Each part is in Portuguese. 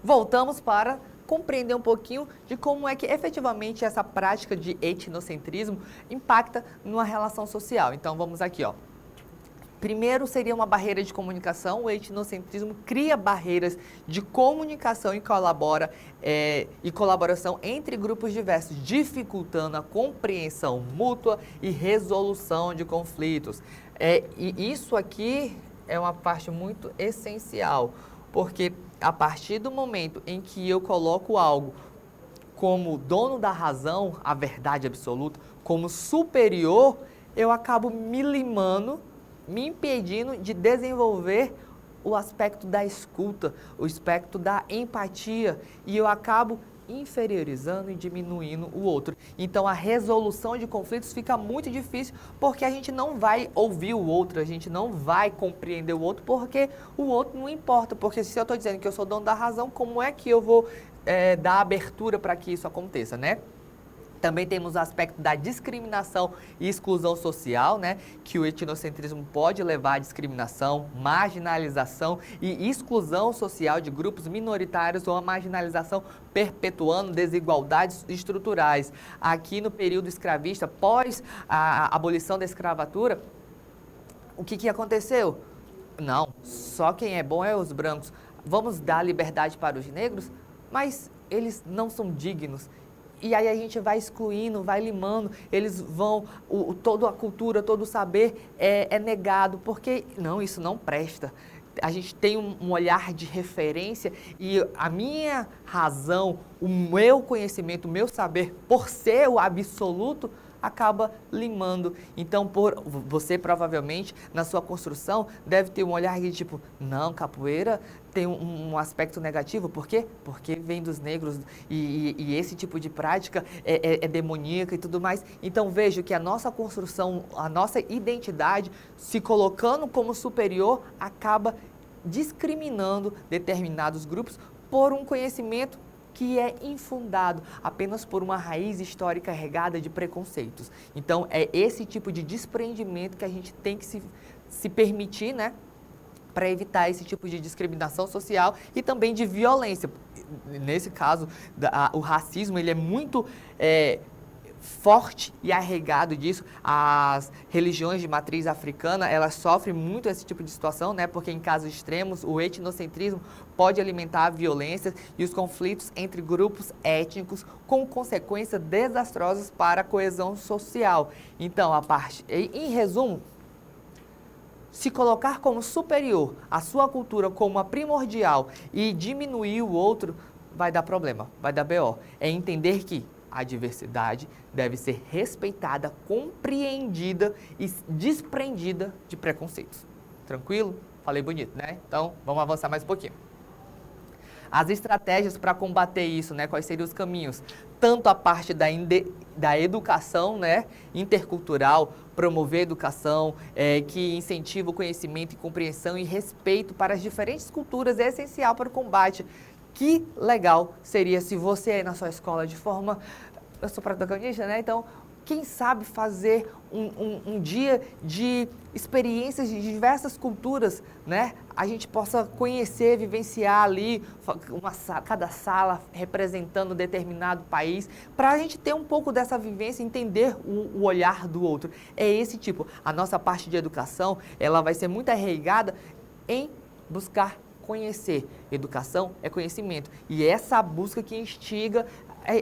voltamos para compreender um pouquinho de como é que efetivamente essa prática de etnocentrismo impacta numa relação social. Então vamos aqui, ó. Primeiro seria uma barreira de comunicação. O etnocentrismo cria barreiras de comunicação e colaboração entre grupos diversos, dificultando a compreensão mútua e resolução de conflitos. E isso aqui é uma parte muito essencial, porque a partir do momento em que eu coloco algo como dono da razão, a verdade absoluta, como superior, eu acabo me limando, me impedindo de desenvolver o aspecto da escuta, o aspecto da empatia, e eu acabo inferiorizando e diminuindo o outro. Então a resolução de conflitos fica muito difícil porque a gente não vai ouvir o outro, a gente não vai compreender o outro porque o outro não importa. Porque se eu estou dizendo que eu sou dono da razão, como é que eu vou dar abertura para que isso aconteça, né? Também temos o aspecto da discriminação e exclusão social, né? Que o etnocentrismo pode levar à discriminação, marginalização e exclusão social de grupos minoritários ou a marginalização perpetuando desigualdades estruturais. Aqui no período escravista, pós a abolição da escravatura, o que aconteceu? Não, só quem é bom é os brancos. Vamos dar liberdade para os negros, mas eles não são dignos. E aí a gente vai excluindo, vai limando, eles vão, toda a cultura, todo o saber é negado, porque não, isso não presta. A gente tem um olhar de referência e a minha razão, o meu conhecimento, o meu saber, por ser o absoluto, acaba limando. Então, você provavelmente, na sua construção, deve ter um olhar de tipo, não, capoeira tem um aspecto negativo. Por quê? Porque vem dos negros e esse tipo de prática é demoníaca e tudo mais. Então, vejo que a nossa construção, a nossa identidade, se colocando como superior, acaba discriminando determinados grupos por um conhecimento que é infundado apenas por uma raiz histórica regada de preconceitos. Então, é esse tipo de desprendimento que a gente tem que se permitir, né, para evitar esse tipo de discriminação social e também de violência. Nesse caso, o racismo ele é muito forte e arraigado disso. As religiões de matriz africana, elas sofrem muito esse tipo de situação, né? Porque em casos extremos, o etnocentrismo pode alimentar a violência e os conflitos entre grupos étnicos com consequências desastrosas para a coesão social. Então, em resumo, se colocar como superior, a sua cultura como a primordial e diminuir o outro, vai dar problema, vai dar BO. É entender que a diversidade deve ser respeitada, compreendida e desprendida de preconceitos. Tranquilo? Falei bonito, né? Então, vamos avançar mais um pouquinho. As estratégias para combater isso, né? Quais seriam os caminhos? Tanto a parte da educação, né? Intercultural, promover educação, que incentiva o conhecimento e compreensão e respeito para as diferentes culturas, é essencial para o combate. Que legal seria se você aí na sua escola de forma... Eu sou protagonista, né? Então, quem sabe fazer um dia de experiências de diversas culturas, né? A gente possa conhecer, vivenciar ali cada sala representando determinado país, para a gente ter um pouco dessa vivência, entender o olhar do outro. É esse tipo. A nossa parte de educação, ela vai ser muito arraigada em buscar conhecer. Educação é conhecimento. E essa busca que instiga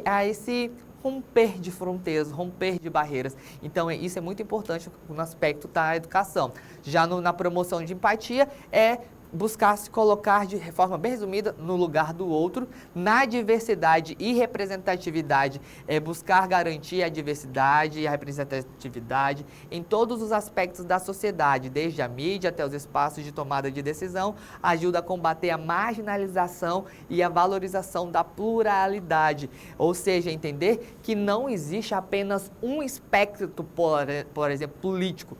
a esse romper de fronteiras, romper de barreiras. Então, isso é muito importante no aspecto da educação. Já na promoção de empatia, é buscar se colocar de forma bem resumida no lugar do outro, na diversidade e representatividade, buscar garantir a diversidade e a representatividade em todos os aspectos da sociedade, desde a mídia até os espaços de tomada de decisão, ajuda a combater a marginalização e a valorização da pluralidade, ou seja, entender que não existe apenas um espectro, por exemplo, político.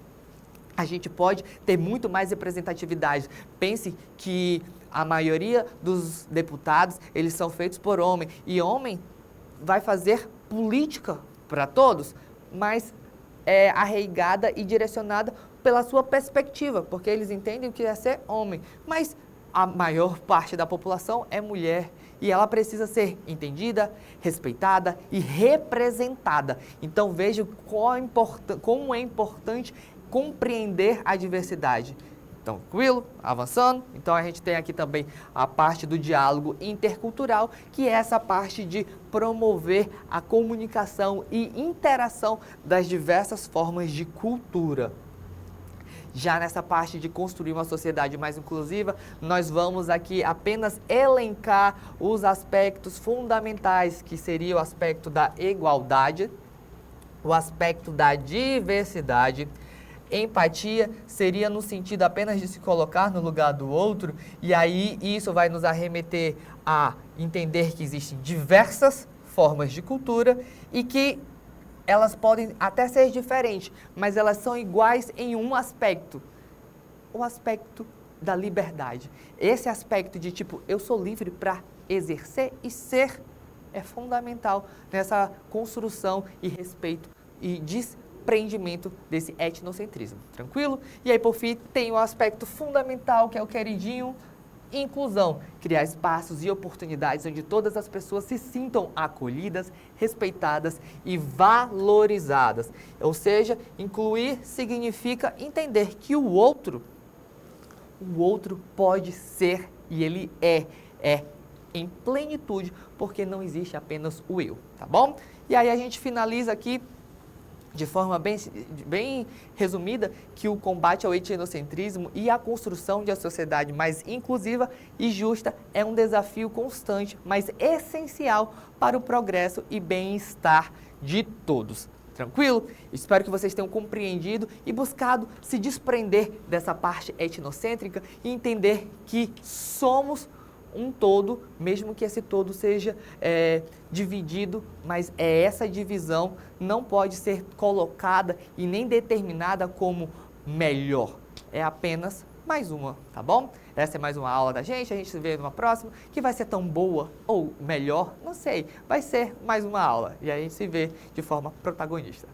A gente pode ter muito mais representatividade. Pense que a maioria dos deputados, eles são feitos por homem. E homem vai fazer política para todos, mas é arraigada e direcionada pela sua perspectiva, porque eles entendem o que é ser homem. Mas a maior parte da população é mulher. e ela precisa ser entendida, respeitada e representada. Então veja como é importante compreender a diversidade. Então, tranquilo? Avançando. Então a gente tem aqui também a parte do diálogo intercultural, que é essa parte de promover a comunicação e interação das diversas formas de cultura. Já nessa parte de construir uma sociedade mais inclusiva, nós vamos aqui apenas elencar os aspectos fundamentais, que seria o aspecto da igualdade, o aspecto da diversidade. Empatia seria no sentido apenas de se colocar no lugar do outro, e aí isso vai nos arremeter a entender que existem diversas formas de cultura e que elas podem até ser diferentes, mas elas são iguais em um aspecto, o aspecto da liberdade. Esse aspecto de tipo, eu sou livre para exercer e ser, é fundamental nessa construção e respeito e desprendimento desse etnocentrismo, tranquilo? E aí, por fim, tem o aspecto fundamental, que é o queridinho, inclusão, criar espaços e oportunidades onde todas as pessoas se sintam acolhidas, respeitadas e valorizadas. Ou seja, incluir significa entender que o outro pode ser e ele é em plenitude, porque não existe apenas o eu, tá bom? E aí a gente finaliza aqui de forma bem resumida, que o combate ao etnocentrismo e a construção de uma sociedade mais inclusiva e justa é um desafio constante, mas essencial para o progresso e bem-estar de todos. Tranquilo? Espero que vocês tenham compreendido e buscado se desprender dessa parte etnocêntrica e entender que somos um todo, mesmo que esse todo seja dividido, mas essa divisão não pode ser colocada e nem determinada como melhor. É apenas mais uma, tá bom? Essa é mais uma aula da gente, a gente se vê numa próxima, que vai ser tão boa ou melhor, não sei, vai ser mais uma aula e a gente se vê de forma protagonista.